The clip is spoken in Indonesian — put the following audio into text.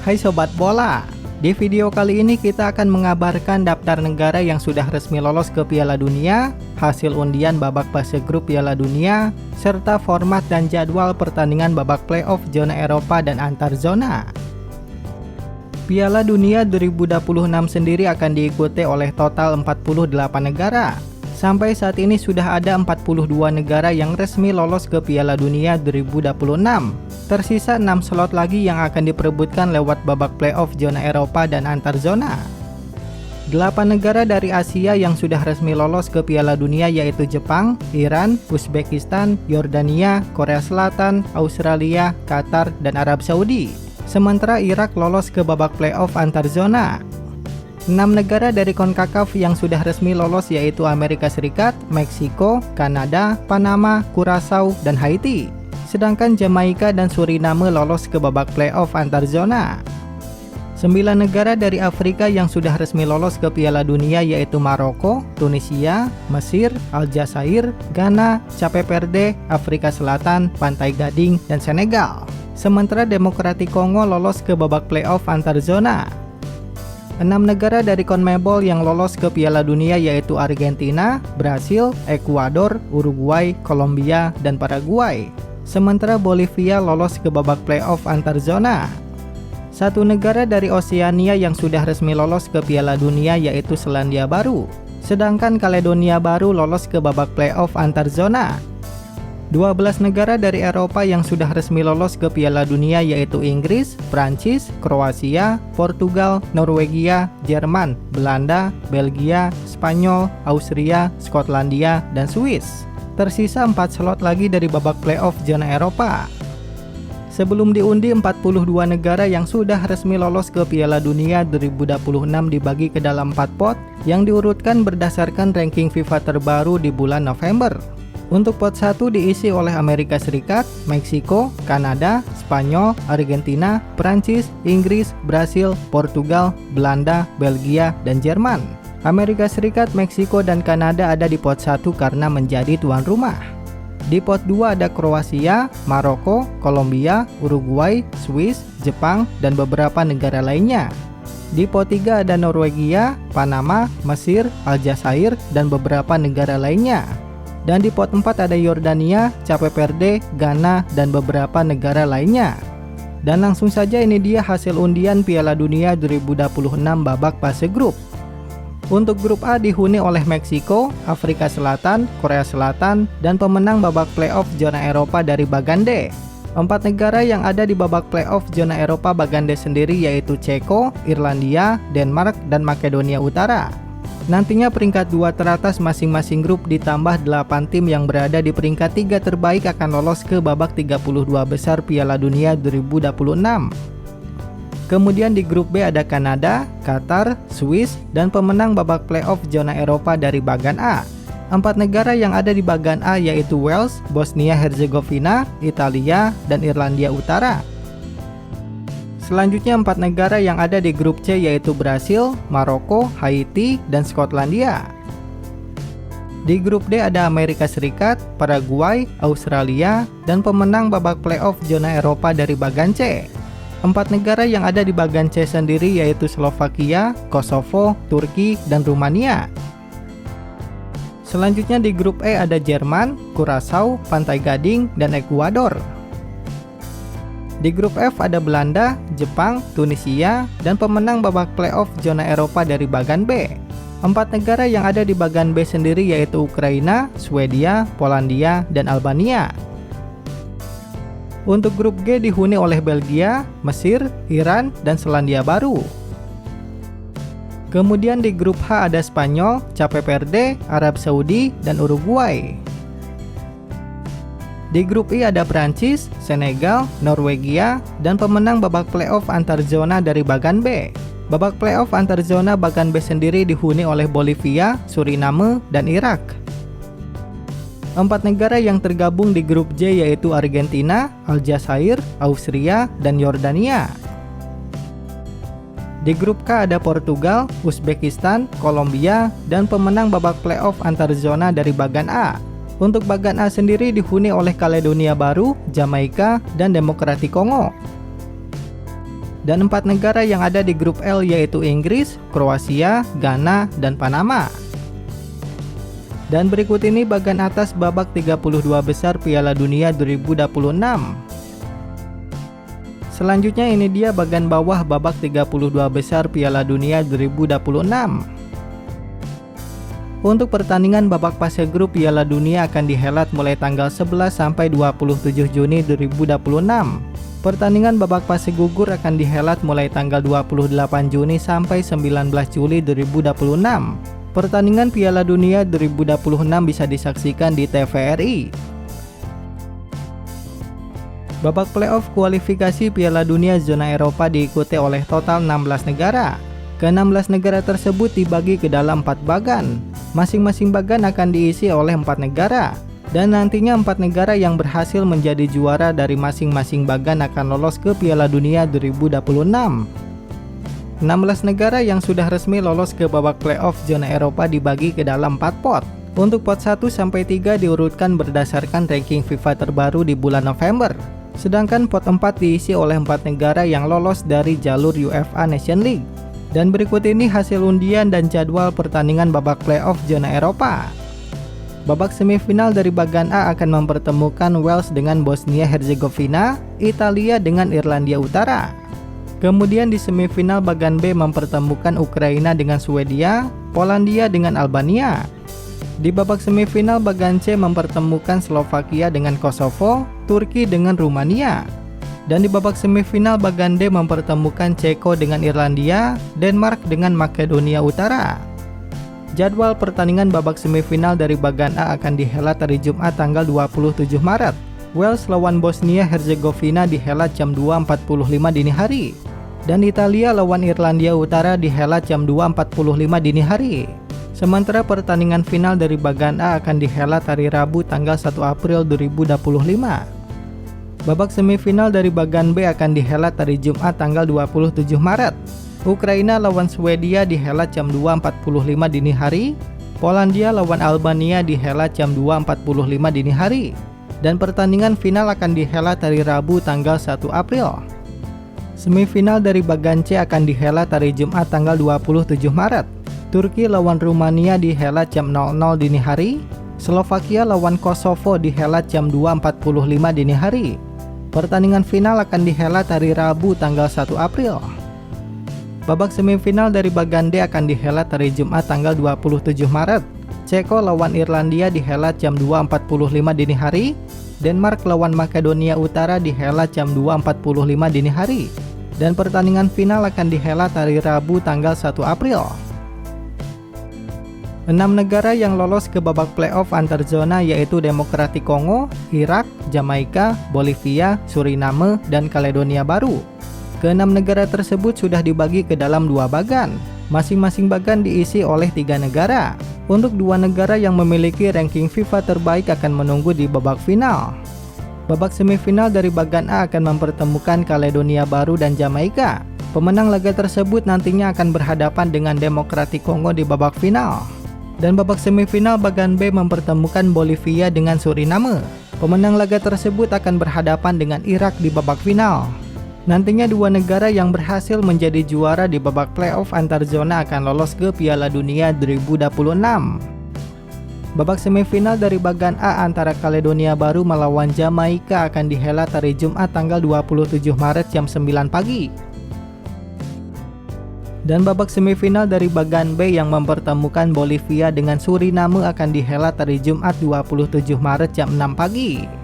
Hai Sobat Bola, di video kali ini kita akan mengabarkan daftar negara yang sudah resmi lolos ke Piala Dunia, hasil undian babak fase grup Piala Dunia, serta format dan jadwal pertandingan babak playoff zona Eropa dan antar zona. Piala Dunia 2026 sendiri akan diikuti oleh total 48 negara. Sampai saat ini sudah ada 42 negara yang resmi lolos ke Piala Dunia 2026. Tersisa 6 slot lagi yang akan diperebutkan lewat babak playoff zona Eropa dan antar zona. 8 negara dari Asia yang sudah resmi lolos ke Piala Dunia yaitu Jepang, Iran, Uzbekistan, Yordania, Korea Selatan, Australia, Qatar, dan Arab Saudi. Sementara Irak lolos ke babak playoff antar zona. 6 negara dari CONCACAF yang sudah resmi lolos yaitu Amerika Serikat, Meksiko, Kanada, Panama, Curaçao, dan Haiti. Sedangkan Jamaika dan Suriname lolos ke babak playoff antar zona. 9 negara dari Afrika yang sudah resmi lolos ke Piala Dunia yaitu Maroko, Tunisia, Mesir, Aljazair, Ghana, Cape Verde, Afrika Selatan, Pantai Gading, dan Senegal. Sementara Demokratik Kongo lolos ke babak playoff antar zona. 6 negara dari CONMEBOL yang lolos ke Piala Dunia yaitu Argentina, Brasil, Ekuador, Uruguay, Kolombia, dan Paraguay. Sementara Bolivia lolos ke babak playoff antar zona. 1 negara dari Oseania yang sudah resmi lolos ke Piala Dunia yaitu Selandia Baru. Sedangkan Kaledonia Baru lolos ke babak playoff antar zona. 12 negara dari Eropa yang sudah resmi lolos ke Piala Dunia yaitu Inggris, Prancis, Kroasia, Portugal, Norwegia, Jerman, Belanda, Belgia, Spanyol, Austria, Skotlandia, dan Swiss. Tersisa 4 slot lagi dari babak playoff zona Eropa. Sebelum diundi, 42 negara yang sudah resmi lolos ke Piala Dunia 2026 dibagi ke dalam 4 pot yang diurutkan berdasarkan ranking FIFA terbaru di bulan November. Untuk pot 1 diisi oleh Amerika Serikat, Meksiko, Kanada, Spanyol, Argentina, Prancis, Inggris, Brasil, Portugal, Belanda, Belgia, dan Jerman. Amerika Serikat, Meksiko, dan Kanada ada di pot 1 karena menjadi tuan rumah. Di pot 2 ada Kroasia, Maroko, Kolombia, Uruguay, Swiss, Jepang, dan beberapa negara lainnya. Di pot 3 ada Norwegia, Panama, Mesir, Aljazair, dan beberapa negara lainnya. Dan di pot 4 ada Yordania, Cape Verde, Ghana, dan beberapa negara lainnya. Dan langsung saja ini dia hasil undian Piala Dunia 2026 babak fase grup. Untuk grup A dihuni oleh Meksiko, Afrika Selatan, Korea Selatan, dan pemenang babak playoff zona Eropa dari bagan D. 4 negara yang ada di babak playoff zona Eropa bagan D sendiri yaitu Ceko, Irlandia, Denmark, dan Makedonia Utara. Nantinya peringkat 2 teratas masing-masing grup ditambah 8 tim yang berada di peringkat 3 terbaik akan lolos ke babak 32 besar Piala Dunia 2026. Kemudian di grup B ada Kanada, Qatar, Swiss, dan pemenang babak playoff zona Eropa dari bagan A. 4 negara yang ada di bagan A yaitu Wales, Bosnia-Herzegovina, Italia, dan Irlandia Utara. Selanjutnya 4 negara yang ada di grup C yaitu Brasil, Maroko, Haiti, dan Skotlandia. Di grup D ada Amerika Serikat, Paraguay, Australia, dan pemenang babak playoff zona Eropa dari bagan C. 4 negara yang ada di bagan C sendiri yaitu Slovakia, Kosovo, Turki, dan Rumania. Selanjutnya di grup E ada Jerman, Curaçao, Pantai Gading, dan Ekuador. Di grup F ada Belanda, Jepang, Tunisia, dan pemenang babak playoff zona Eropa dari bagan B. 4 negara yang ada di bagan B sendiri yaitu Ukraina, Swedia, Polandia, dan Albania. Untuk grup G dihuni oleh Belgia, Mesir, Iran, dan Selandia Baru. Kemudian di grup H ada Spanyol, Cape Verde, Arab Saudi, dan Uruguay. Di grup I ada Prancis, Senegal, Norwegia, dan pemenang babak playoff antar zona dari bagan B. Babak playoff antar zona bagan B sendiri dihuni oleh Bolivia, Suriname, dan Irak. 4 negara yang tergabung di grup J yaitu Argentina, Aljazair, Austria, dan Yordania. Di grup K ada Portugal, Uzbekistan, Kolombia, dan pemenang babak playoff antar zona dari bagan A. Untuk bagan A sendiri dihuni oleh Kaledonia Baru, Jamaika, dan Demokratik Kongo. Dan 4 negara yang ada di grup L yaitu Inggris, Kroasia, Ghana, dan Panama. Dan berikut ini bagian atas babak 32 besar Piala Dunia 2026. Selanjutnya ini dia bagian bawah babak 32 besar Piala Dunia 2026. Untuk pertandingan babak fase grup Piala Dunia akan dihelat mulai tanggal 11 sampai 27 Juni 2026. Pertandingan babak fase gugur akan dihelat mulai tanggal 28 Juni sampai 19 Juli 2026. Pertandingan Piala Dunia 2026 bisa disaksikan di TVRI. Babak playoff kualifikasi Piala Dunia zona Eropa diikuti oleh total 16 negara. Ke-16 negara tersebut dibagi ke dalam 4 bagan. Masing-masing bagan akan diisi oleh 4 negara. Dan nantinya 4 negara yang berhasil menjadi juara dari masing-masing bagan akan lolos ke Piala Dunia 2026. 16 negara yang sudah resmi lolos ke babak playoff zona Eropa dibagi ke dalam 4 pot. Untuk pot 1 sampai 3 diurutkan berdasarkan ranking FIFA terbaru di bulan November. Sedangkan pot 4 diisi oleh 4 negara yang lolos dari jalur UEFA Nation League. Dan berikut ini hasil undian dan jadwal pertandingan babak playoff zona Eropa. Babak semifinal dari bagan A akan mempertemukan Wales dengan Bosnia-Herzegovina, Italia dengan Irlandia Utara. Kemudian di semifinal bagan B mempertemukan Ukraina dengan Swedia, Polandia dengan Albania. Di babak semifinal bagan C mempertemukan Slovakia dengan Kosovo, Turki dengan Rumania. Dan di babak semifinal bagan D mempertemukan Ceko dengan Irlandia, Denmark dengan Makedonia Utara. Jadwal pertandingan babak semifinal dari bagan A akan dihelat hari Jumat tanggal 27 Maret. Wales lawan Bosnia-Herzegovina dihelat jam 2.45 dini hari. Dan Italia lawan Irlandia Utara dihelat jam 2.45 dini hari. Sementara pertandingan final dari bagan A akan dihelat hari Rabu tanggal 1 April 2025. Babak semifinal dari bagan B akan dihelat hari Jumat tanggal 27 Maret. Ukraina lawan Swedia dihelat jam 2.45 dini hari. Polandia lawan Albania dihelat jam 2.45 dini hari. Dan pertandingan final akan dihelat hari Rabu tanggal 1 April. Semifinal dari bagan C akan dihelat hari Jumat tanggal 27 Maret. Turki lawan Rumania dihelat jam 00 dini hari. Slovakia lawan Kosovo dihelat jam 2.45 dini hari. Pertandingan final akan dihelat hari Rabu tanggal 1 April. Babak semifinal dari bagan D akan dihelat hari Jumat tanggal 27 Maret. Ceko lawan Irlandia dihelat jam 2.45 dini hari. Denmark lawan Makedonia Utara dihelat jam 2.45 dini hari. Dan pertandingan final akan dihelat hari Rabu tanggal 1 April. 6 negara yang lolos ke babak playoff antar zona yaitu Demokratik Kongo, Irak, Jamaika, Bolivia, Suriname, dan Kaledonia Baru. Ke-6 negara tersebut sudah dibagi ke dalam 2 bagan. Masing-masing bagan diisi oleh 3 negara. Untuk 2 negara yang memiliki ranking FIFA terbaik akan menunggu di babak final. Babak semifinal dari bagan A akan mempertemukan Kaledonia Baru dan Jamaika. Pemenang laga tersebut nantinya akan berhadapan dengan Demokratik Kongo di babak final. Dan babak semifinal bagan B mempertemukan Bolivia dengan Suriname. Pemenang laga tersebut akan berhadapan dengan Irak di babak final. Nantinya 2 negara yang berhasil menjadi juara di babak playoff antar zona akan lolos ke Piala Dunia 2026. Babak semifinal dari bagan A antara Kaledonia Baru melawan Jamaika akan dihelat hari Jumat tanggal 27 Maret jam 9 pagi. Dan babak semifinal dari bagan B yang mempertemukan Bolivia dengan Suriname akan dihelat hari Jumat 27 Maret jam 6 pagi.